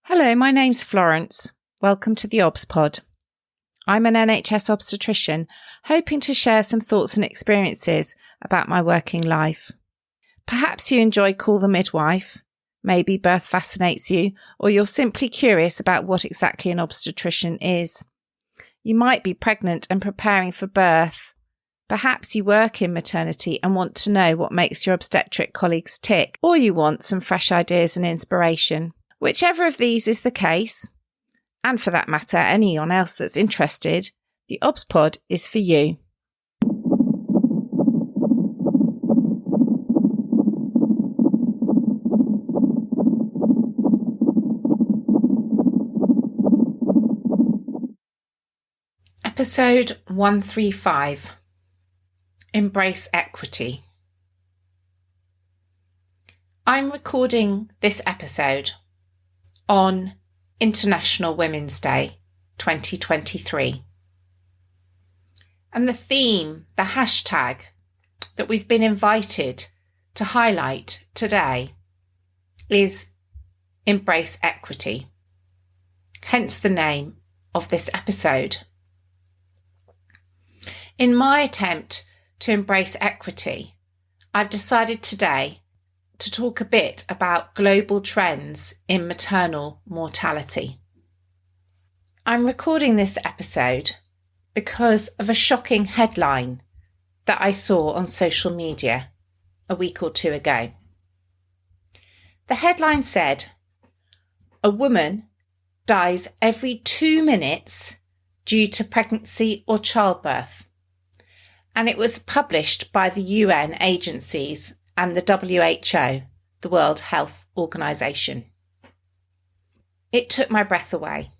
Hello, my name's Florence. Welcome to the theobspod. I'm an NHS obstetrician, hoping to share some thoughts and experiences about my working life. Perhaps you enjoy Call the Midwife, maybe birth fascinates you, or you're simply curious about what exactly an obstetrician is. You might be pregnant and preparing for birth. Perhaps you work in maternity and want to know what makes your obstetric colleagues tick, or you want some fresh ideas and inspiration. Whichever of these is the case, and for that matter, anyone else that's interested, the theobspod is for you. Episode 135. Embrace Equity. I'm recording this episode on International Women's Day 2023. And the theme, the hashtag that we've been invited to highlight today is Embrace Equity, hence the name of this episode. In my attempt to embrace equity, I've decided today to talk a bit about global trends in maternal mortality. I'm recording this episode because of a shocking headline that I saw on social media a week or two ago. The headline said, "A woman dies every 2 minutes due to pregnancy or childbirth," and it was published by the UN agencies and the WHO, the World Health Organization. It took my breath away.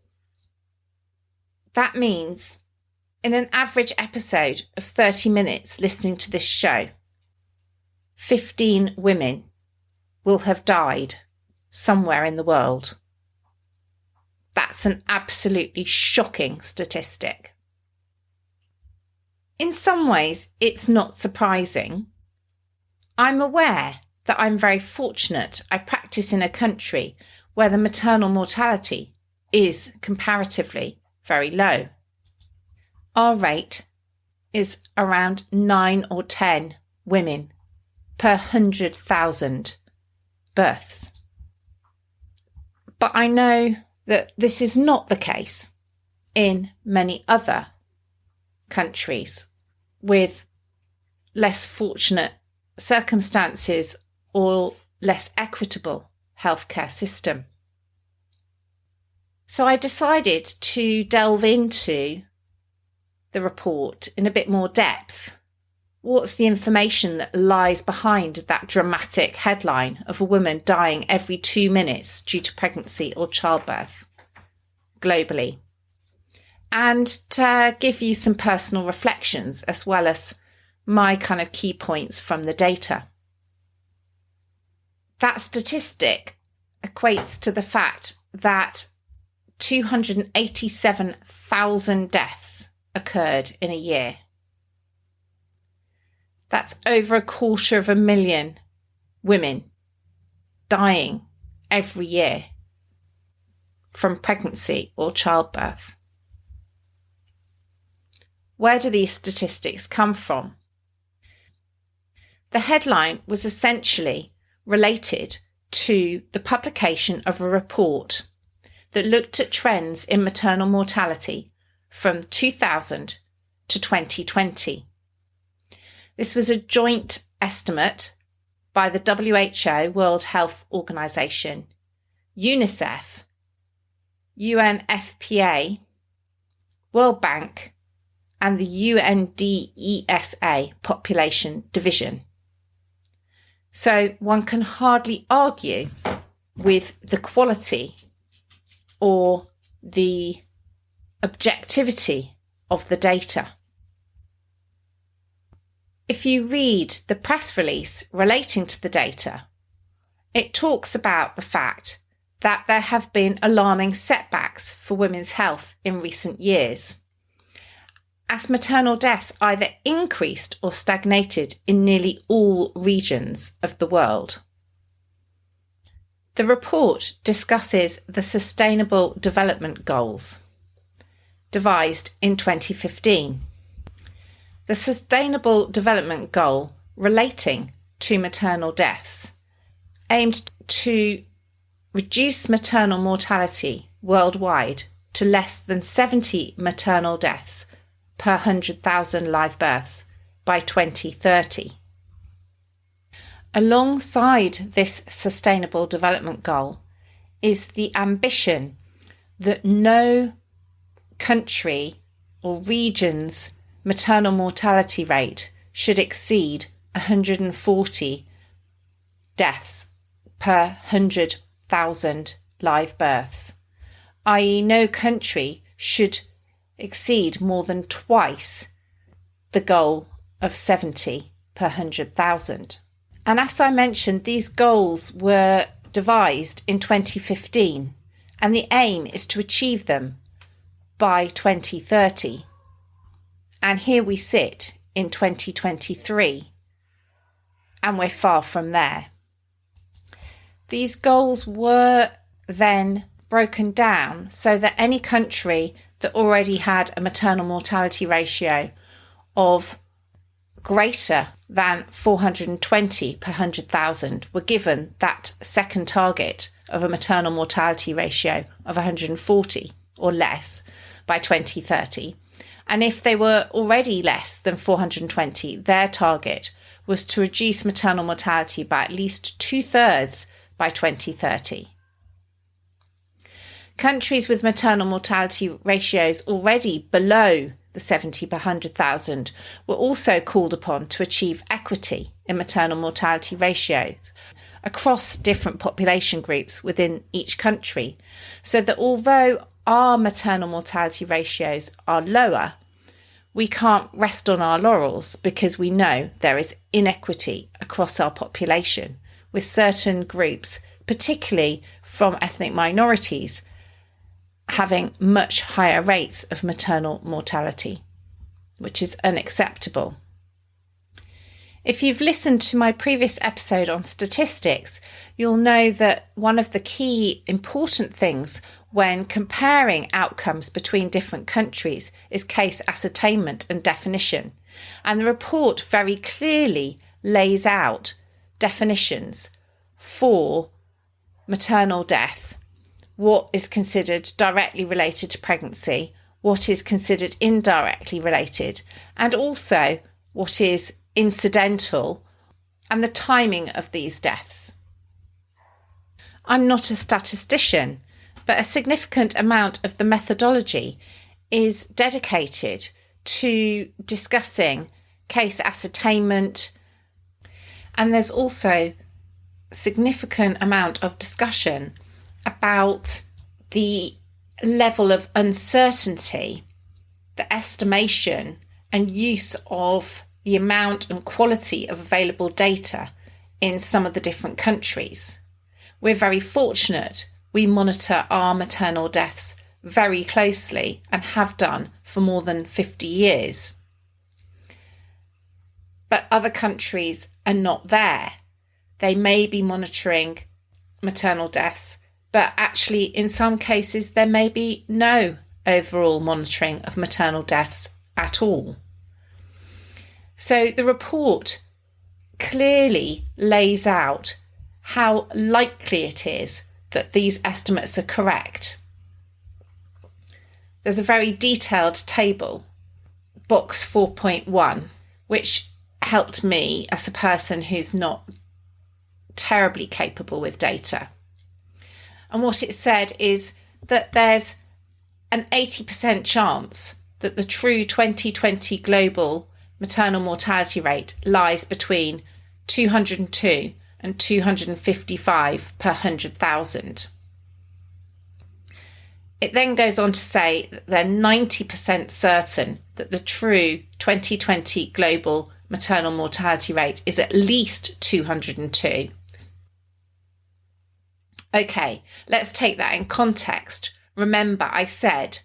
That means in an average episode of 30 minutes listening to this show, 15 women will have died somewhere in the world. That's an absolutely shocking statistic. In some ways, it's not surprising. I'm aware that I'm very fortunate. I practice in a country where the maternal mortality is comparatively very low. Our rate is around 9 or 10 women per 100,000 births. But I know that this is not the case in many other countries with less fortunate circumstances or less equitable healthcare system. So I decided to delve into the report in a bit more depth. What's the information that lies behind that dramatic headline of a woman dying every 2 minutes due to pregnancy or childbirth globally? And to give you some personal reflections as well as my kind of key points from the data. That statistic equates to the fact that 287,000 deaths occurred in a year. That's over 250,000 women dying every year from pregnancy or childbirth. Where do these statistics come from? The headline was essentially related to the publication of a report that looked at trends in maternal mortality from 2000 to 2020. This was a joint estimate by the WHO, World Health Organization, UNICEF, UNFPA, World Bank, and the UNDESA Population Division. So one can hardly argue with the quality or the objectivity of the data. If you read the press release relating to the data, it talks about the fact that there have been alarming setbacks for women's health in recent years, as maternal deaths either increased or stagnated in nearly all regions of the world. The report discusses the Sustainable Development Goals, devised in 2015. The Sustainable Development Goal relating to maternal deaths aimed to reduce maternal mortality worldwide to less than 70 maternal deaths per 100,000 live births by 2030. Alongside this Sustainable Development Goal is the ambition that no country or region's maternal mortality rate should exceed 140 deaths per 100,000 live births, i.e. no country should exceed more than twice the goal of 70 per 100,000. And as I mentioned, these goals were devised in 2015, and the aim is to achieve them by 2030. And here we sit in 2023, and we're far from there. These goals were then broken down so that any country that already had a maternal mortality ratio of greater than 420 per 100,000 were given that second target of a maternal mortality ratio of 140 or less by 2030. And if they were already less than 420, their target was to reduce maternal mortality by at least 2/3 by 2030. Countries with maternal mortality ratios already below the 70 per 100,000 were also called upon to achieve equity in maternal mortality ratios across different population groups within each country, so that although our maternal mortality ratios are lower, we can't rest on our laurels because we know there is inequity across our population, with certain groups, particularly from ethnic minorities, having much higher rates of maternal mortality, which is unacceptable. If you've listened to my previous episode on statistics, you'll know that one of the key important things when comparing outcomes between different countries is case ascertainment and definition. And the report very clearly lays out definitions for maternal death, what is considered directly related to pregnancy, what is considered indirectly related, and also what is incidental, and the timing of these deaths. I'm not a statistician, but a significant amount of the methodology is dedicated to discussing case ascertainment, and there's also significant amount of discussion about the level of uncertainty, the estimation and use of the amount and quality of available data in some of the different countries. We're very fortunate. We monitor our maternal deaths very closely and have done for more than 50 years. But other countries are not there. They may be monitoring maternal deaths, but actually in some cases there may be no overall monitoring of maternal deaths at all. So the report clearly lays out how likely it is that these estimates are correct. There's a very detailed table, box 4.1, which helped me as a person who's not terribly capable with data. And what it said is that there's an 80% chance that the true 2020 global maternal mortality rate lies between 202 and 255 per 100,000. It then goes on to say that they're 90% certain that the true 2020 global maternal mortality rate is at least 202. Okay, let's take that in context. Remember, I said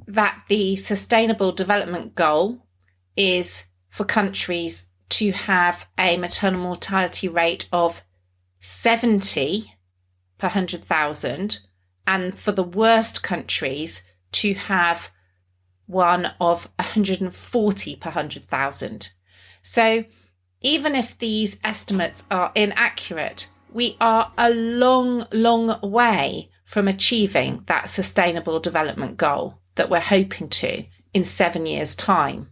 that the Sustainable Development Goal is for countries to have a maternal mortality rate of 70 per 100,000, and for the worst countries to have one of 140 per 100,000. So even if these estimates are inaccurate, we are a long, long way from achieving that sustainable development goal that we're hoping to in 7 years' time.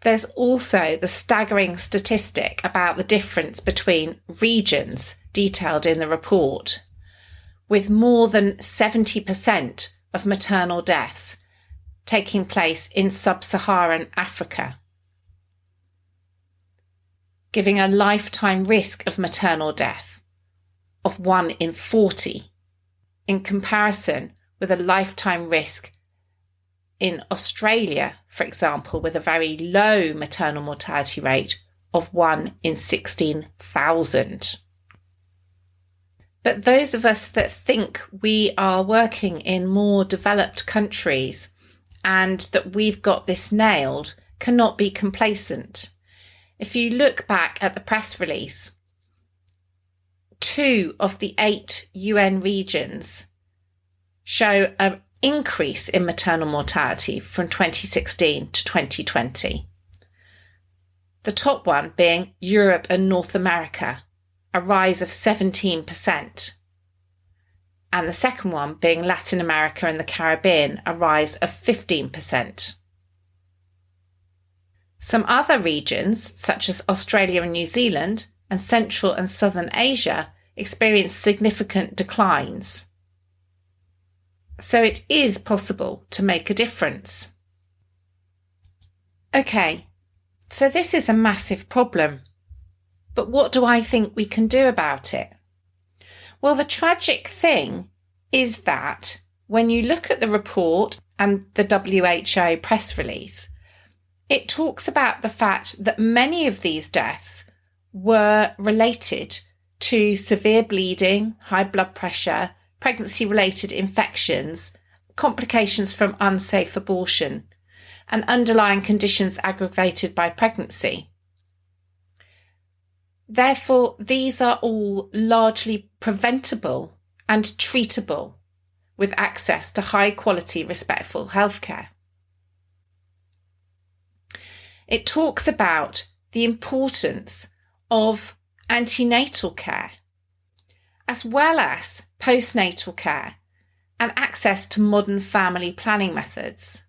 There's also the staggering statistic about the difference between regions detailed in the report, with more than 70% of maternal deaths taking place in sub-Saharan Africa, giving a lifetime risk of maternal death of 1 in 40, in comparison with a lifetime risk in Australia, for example, with a very low maternal mortality rate of 1 in 16,000. But those of us that think we are working in more developed countries and that we've got this nailed cannot be complacent. If you look back at the press release, 2 of the 8 UN regions show an increase in maternal mortality from 2016 to 2020. The top one being Europe and North America, a rise of 17%. And the second one being Latin America and the Caribbean, a rise of 15%. Some other regions, such as Australia and New Zealand and Central and Southern Asia, experienced significant declines. So it is possible to make a difference. Okay, so this is a massive problem. But what do I think we can do about it? Well, the tragic thing is that when you look at the report and the WHO press release, it talks about the fact that many of these deaths were related to severe bleeding, high blood pressure, pregnancy-related infections, complications from unsafe abortion, and underlying conditions aggravated by pregnancy. Therefore, these are all largely preventable and treatable with access to high-quality, respectful healthcare. It talks about the importance of antenatal care, as well as postnatal care and access to modern family planning methods.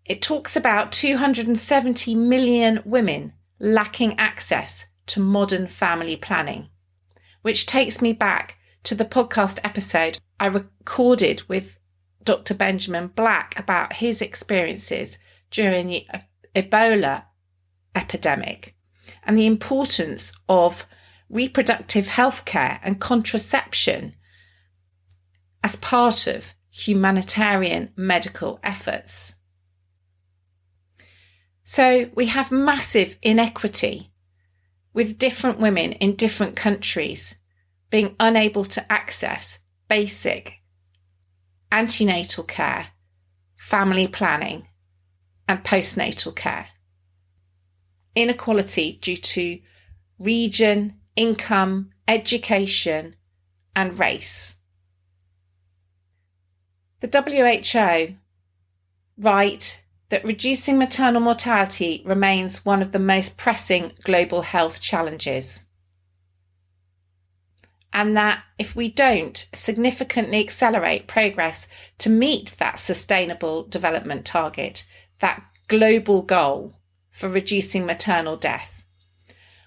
It talks about 270 million women lacking access to modern family planning, which takes me back to the podcast episode I recorded with Dr. Benjamin Black about his experiences during the Ebola epidemic and the importance of reproductive health care and contraception as part of humanitarian medical efforts. So we have massive inequity with different women in different countries being unable to access basic antenatal care, family planning, and postnatal care. Inequality due to region, income, education, and race. The WHO write that reducing maternal mortality remains one of the most pressing global health challenges, and that if we don't significantly accelerate progress to meet that sustainable development target, that global goal for reducing maternal death,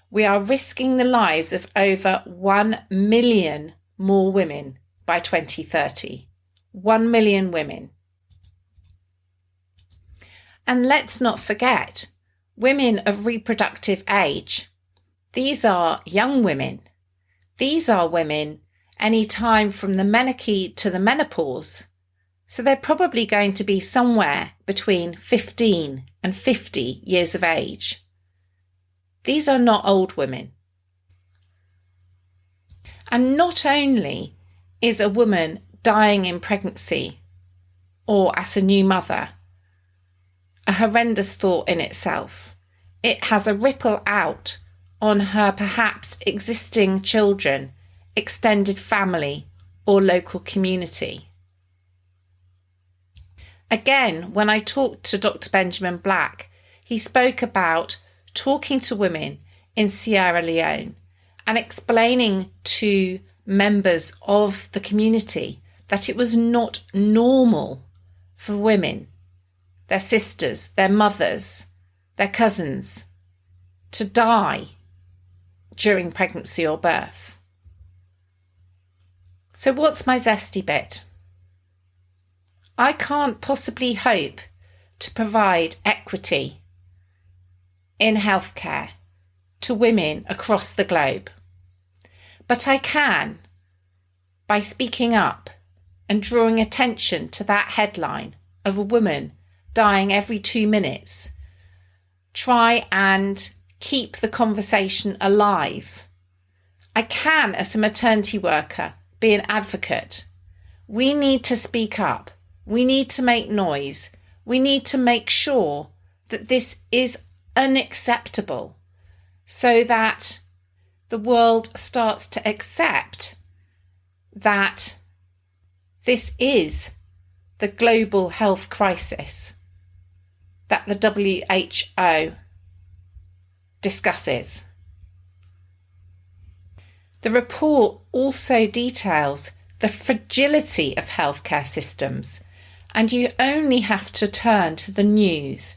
we are risking the lives of over 1 million more women by 2030. 1 million women. And let's not forget, women of reproductive age. These are young women. These are women any time from the menarche to the menopause. So they're probably going to be somewhere between 15 and 50 years of age. These are not old women. And not only is a woman dying in pregnancy or as a new mother a horrendous thought in itself, it has a ripple out on her perhaps existing children extended family or local community. Again, when I talked to Dr. Benjamin Black, he spoke about talking to women in Sierra Leone and explaining to members of the community that it was not normal for women, their sisters, their mothers, their cousins, to die during pregnancy or birth. So what's my zesty bit? I can't possibly hope to provide equity in healthcare to women across the globe. But I can, by speaking up and drawing attention to that headline of a woman dying every 2 minutes, try and keep the conversation alive. I can, as a maternity worker, be an advocate. We need to speak up. We need to make noise. We need to make sure that this is unacceptable so that the world starts to accept that this is the global health crisis that the WHO discusses. The report also details the fragility of healthcare systems, and you only have to turn to the news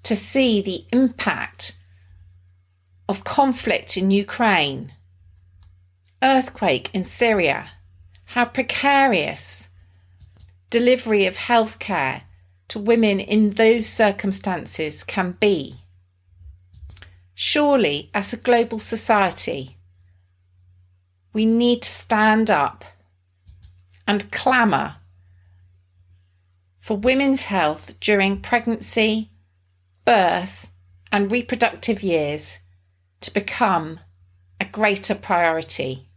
to see the impact of conflict in Ukraine, earthquake in Syria, how precarious delivery of healthcare to women in those circumstances can be. Surely, as a global society, we need to stand up and clamour for women's health during pregnancy, birth, and reproductive years to become a greater priority.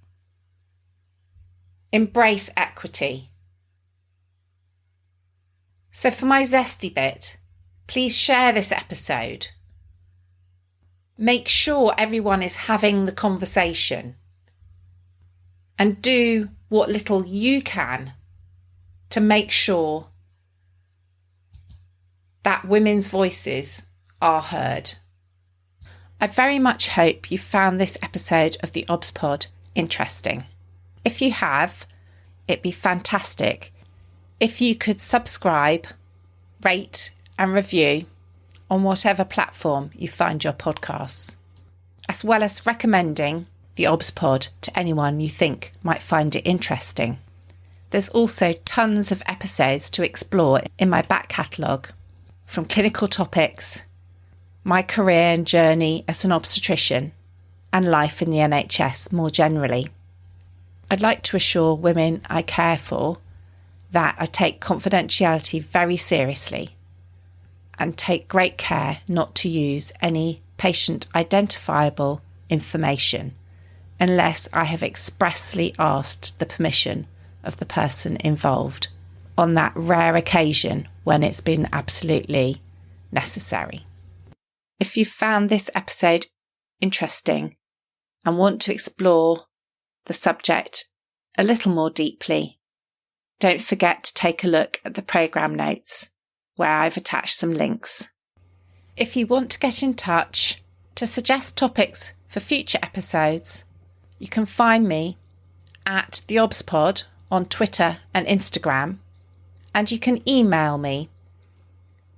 Embrace equity. So for my zesty bit, please share this episode. Make sure everyone is having the conversation and do what little you can to make sure that women's voices are heard. I very much hope you found this episode of the theobspod interesting. If you have, it'd be fantastic if you could subscribe, rate and review on whatever platform you find your podcasts, as well as recommending the theobspod to anyone you think might find it interesting. There's also tons of episodes to explore in my back catalogue, from clinical topics, my career and journey as an obstetrician, and life in the NHS more generally. I'd like to assure women I care for that I take confidentiality very seriously and take great care not to use any patient identifiable information unless I have expressly asked the permission of the person involved on that rare occasion when it's been absolutely necessary. If you found this episode interesting and want to explore the subject a little more deeply, don't forget to take a look at the programme notes where I've attached some links. If you want to get in touch to suggest topics for future episodes, you can find me at theobspod on Twitter and Instagram, and you can email me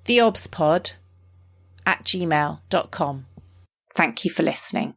theobspod@gmail.com. Thank you for listening.